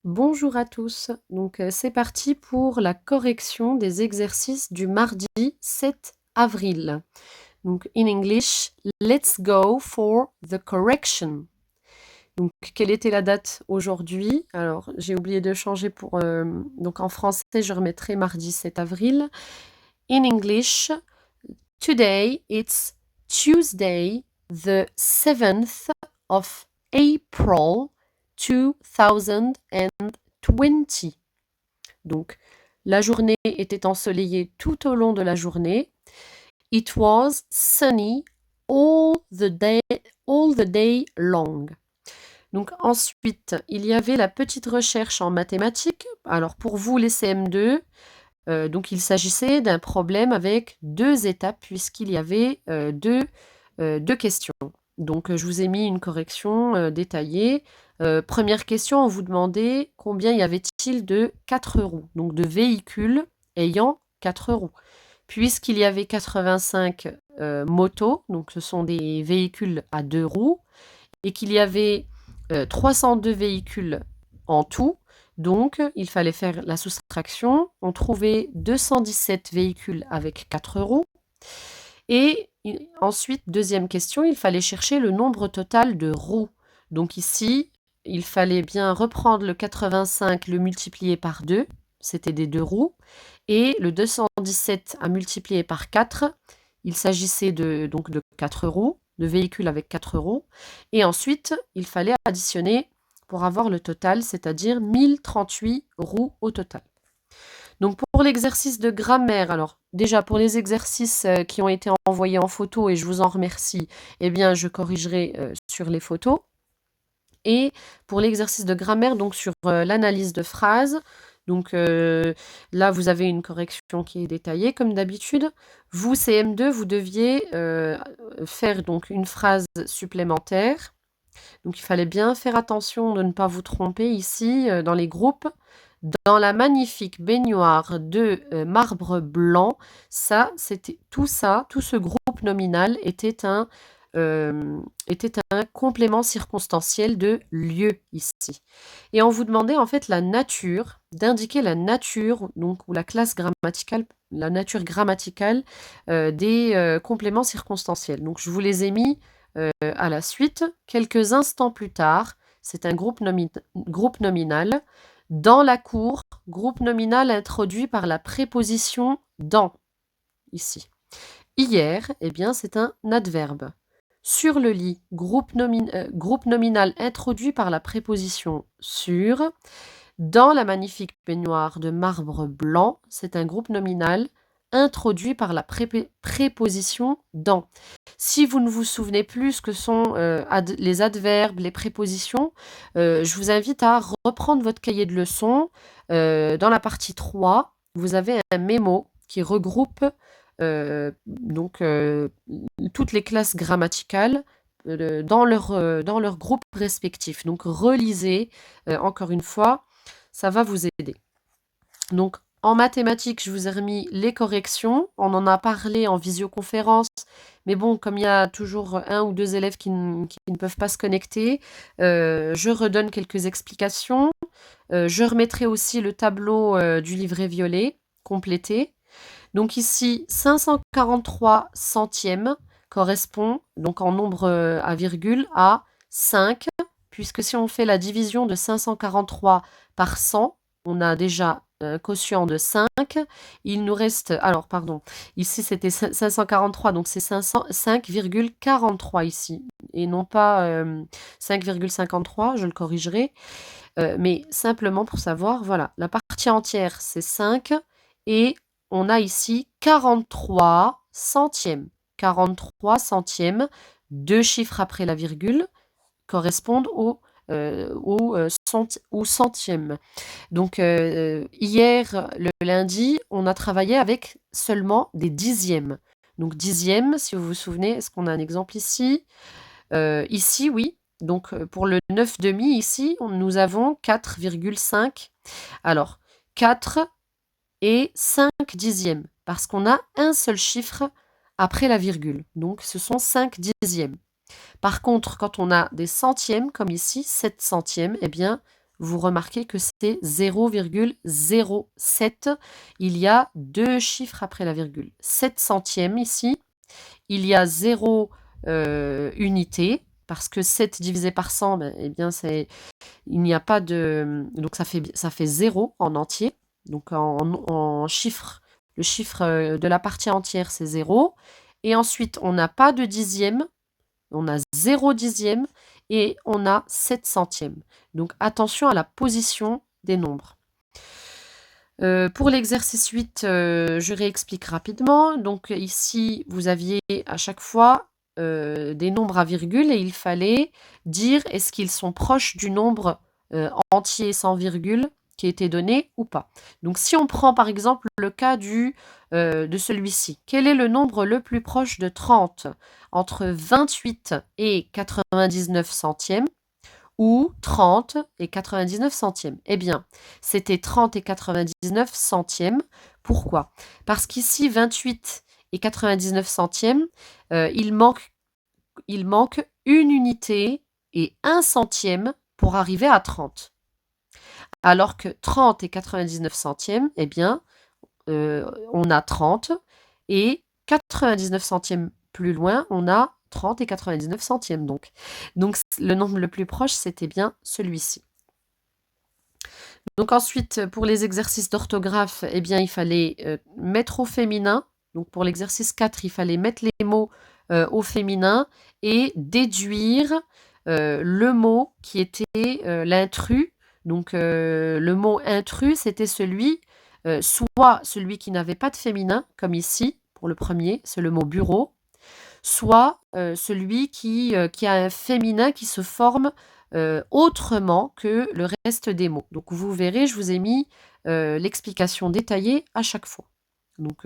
Bonjour à tous. C'est parti pour la correction des exercices du mardi 7 avril. Donc in English, let's go for the correction. Donc quelle était la date aujourd'hui? Alors j'ai oublié de changer pour donc en français je remettrai mardi 7 avril. In English, today it's Tuesday the 7th of April 2020. Donc, la journée était ensoleillée tout au long de la journée. It was sunny all the day long. Donc ensuite, il y avait la petite recherche en mathématiques. Alors pour vous les CM2, donc il s'agissait d'un problème avec deux étapes puisqu'il y avait deux questions. Donc je vous ai mis une correction détaillée. Première question, on vous demandait combien y avait-il de 4 roues, donc de véhicules ayant 4 roues. Puisqu'il y avait 85 motos, donc ce sont des véhicules à 2 roues, et qu'il y avait 302 véhicules en tout, donc il fallait faire la soustraction. On trouvait 217 véhicules avec 4 roues. Et ensuite, deuxième question, il fallait chercher le nombre total de roues. Donc ici, il fallait bien reprendre le 85, le multiplier par 2, c'était des 2 roues, et le 217 à multiplier par 4, il s'agissait donc de 4 roues, de véhicules avec 4 roues, et ensuite, il fallait additionner pour avoir le total, c'est-à-dire 1038 roues au total. Donc pour l'exercice de grammaire, alors déjà pour les exercices qui ont été envoyés en photo, et je vous en remercie, eh bien je corrigerai sur les photos. Et pour l'exercice de grammaire, donc sur l'analyse de phrases, donc là vous avez une correction qui est détaillée comme d'habitude. Vous, CM2, vous deviez faire donc une phrase supplémentaire. Donc il fallait bien faire attention de ne pas vous tromper ici dans les groupes. Dans la magnifique baignoire de marbre blanc, ça, c'était tout ce groupe nominal était un complément circonstanciel de lieu ici. Et on vous demandait en fait la nature, d'indiquer la nature, donc ou la classe grammaticale, la nature grammaticale des compléments circonstanciels. Donc je vous les ai mis à la suite. Quelques instants plus tard, c'est un groupe nominal. Dans la cour, groupe nominal introduit par la préposition dans, ici. Hier, eh bien, c'est un adverbe. Sur le lit, groupe nominal introduit par la préposition sur. Dans la magnifique baignoire de marbre blanc, c'est un groupe nominal introduit par la préposition dans. Si vous ne vous souvenez plus ce que sont les adverbes, les prépositions, je vous invite à reprendre votre cahier de leçons. Dans la partie 3, vous avez un mémo qui regroupe toutes les classes grammaticales dans leur groupe respectif. Donc relisez encore une fois, ça va vous aider. Donc en mathématiques, je vous ai remis les corrections. On en a parlé en visioconférence, mais bon, comme il y a toujours un ou deux élèves qui ne peuvent pas se connecter, je redonne quelques explications. Je remettrai aussi le tableau du livret violet complété. Donc ici, 543 centièmes correspond, donc en nombre à virgule, à 5, puisque si on fait la division de 543 par 100, on a déjà un quotient de 5. Il nous reste, alors pardon, ici c'était 543, donc c'est 5,43 ici, et non pas 5,53, je le corrigerai. Mais simplement pour savoir, voilà, la partie entière c'est 5, et on a ici 43 centièmes. 43 centièmes, deux chiffres après la virgule, correspondent au centième. Donc hier, le lundi, on a travaillé avec seulement des dixièmes. Donc dixièmes, si vous vous souvenez, est-ce qu'on a un exemple ici? Ici, oui. Donc pour le 9 demi, ici, nous avons 4,5. Alors, 4 et 5 dixièmes, parce qu'on a un seul chiffre après la virgule. Donc ce sont 5 dixièmes. Par contre, quand on a des centièmes, comme ici, 7 centièmes, eh bien, vous remarquez que c'est 0,07. Il y a 2 chiffres après la virgule. 7 centièmes ici. Il y a 0 unité, parce que 7 divisé par 100, eh bien il n'y a pas de... Donc ça fait 0 en entier. Donc en chiffre, le chiffre de la partie entière, c'est 0. Et ensuite, on n'a pas de dixième, on a 0 dixième et on a 7 centièmes. Donc attention à la position des nombres. Pour l'exercice 8, je réexplique rapidement. Donc ici, vous aviez à chaque fois des nombres à virgule et il fallait dire est-ce qu'ils sont proches du nombre entier sans virgule qui était donné ou pas. Donc si on prend par exemple le cas de celui-ci, quel est le nombre le plus proche de 30 entre 28 et 99 centièmes ou 30 et 99 centièmes? Eh bien, c'était 30 et 99 centièmes. Pourquoi? Parce qu'ici, 28 et 99 centièmes, il manque une unité et un centième pour arriver à 30. Alors que 30 et 99 centièmes, eh bien, on a 30 et 99 centièmes plus loin, on a 30 et 99 centièmes. Donc le nombre le plus proche, c'était bien celui-ci. Donc ensuite, pour les exercices d'orthographe, eh bien, il fallait mettre au féminin. Donc pour l'exercice 4, il fallait mettre les mots au féminin et déduire le mot qui était l'intrus. Donc le mot intrus, c'était soit celui qui n'avait pas de féminin, comme ici, pour le premier, c'est le mot bureau, soit celui qui a un féminin qui se forme autrement que le reste des mots. Donc vous verrez, je vous ai mis l'explication détaillée à chaque fois. Donc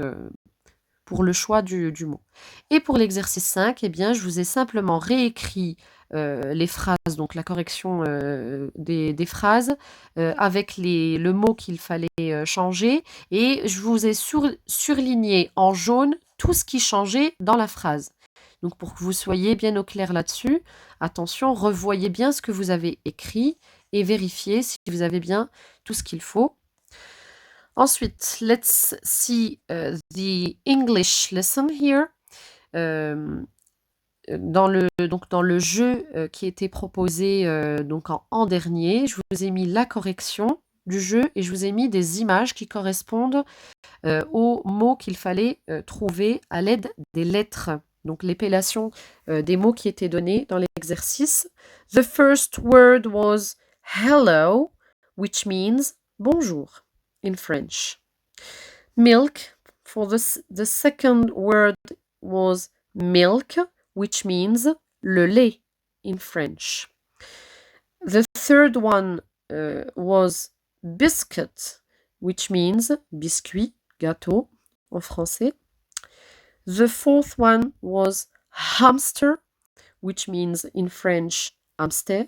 pour le choix du mot. Et pour l'exercice 5, eh bien, je vous ai simplement réécrit les phrases, donc la correction des phrases, avec le mot qu'il fallait changer, et je vous ai surligné en jaune tout ce qui changeait dans la phrase. Donc pour que vous soyez bien au clair là-dessus, attention, revoyez bien ce que vous avez écrit et vérifiez si vous avez bien tout ce qu'il faut. Ensuite, let's see the English lesson here. Dans le jeu qui était proposé donc en dernier, je vous ai mis la correction du jeu et je vous ai mis des images qui correspondent aux mots qu'il fallait trouver à l'aide des lettres. Donc l'épellation des mots qui étaient donnés dans l'exercice. The first word was hello, which means bonjour in French. Milk, for the second word was milk, which means le lait in French. The third one was biscuit, which means biscuit, gâteau en français. The fourth one was hamster, which means in French hamster.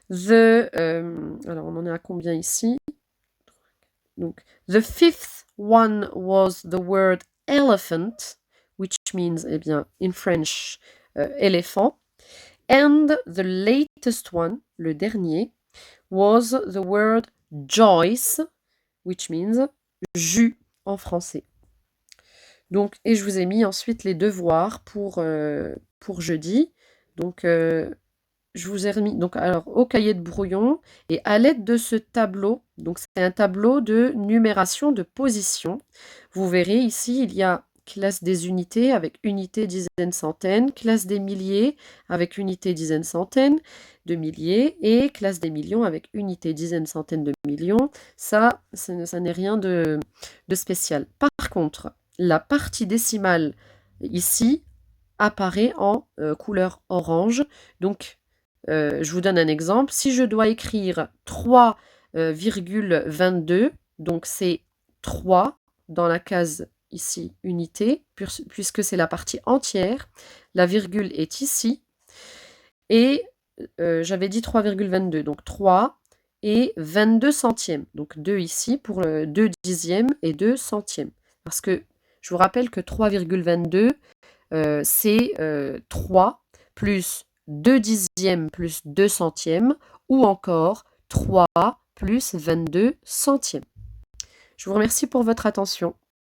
Alors on en est à combien ici? Donc, the fifth one was the word elephant, which means, eh bien, in French, éléphant. And the latest one, le dernier, was the word Joyce, which means jus en français. Donc, et je vous ai mis ensuite les devoirs pour jeudi. Donc, je vous ai remis alors, au cahier de brouillon et à l'aide de ce tableau. Donc, c'est un tableau de numération de position. Vous verrez ici, il y a classe des unités avec unité, dizaine, centaine, classe des milliers avec unité, dizaine, centaine de milliers et classe des millions avec unité, dizaine, centaine de millions. Ça n'est rien de spécial. Par contre, la partie décimale ici apparaît en couleur orange. Donc, je vous donne un exemple. Si je dois écrire 3,22, donc c'est 3 dans la case ici unité, puisque c'est la partie entière. La virgule est ici. Et j'avais dit 3,22, donc 3 et 22 centièmes. Donc 2 ici pour 2 dixièmes et 2 centièmes. Parce que je vous rappelle que 3,22, c'est 3 plus 2 dixièmes plus 2 centièmes, ou encore 3 plus 22 centièmes. Je vous remercie pour votre attention.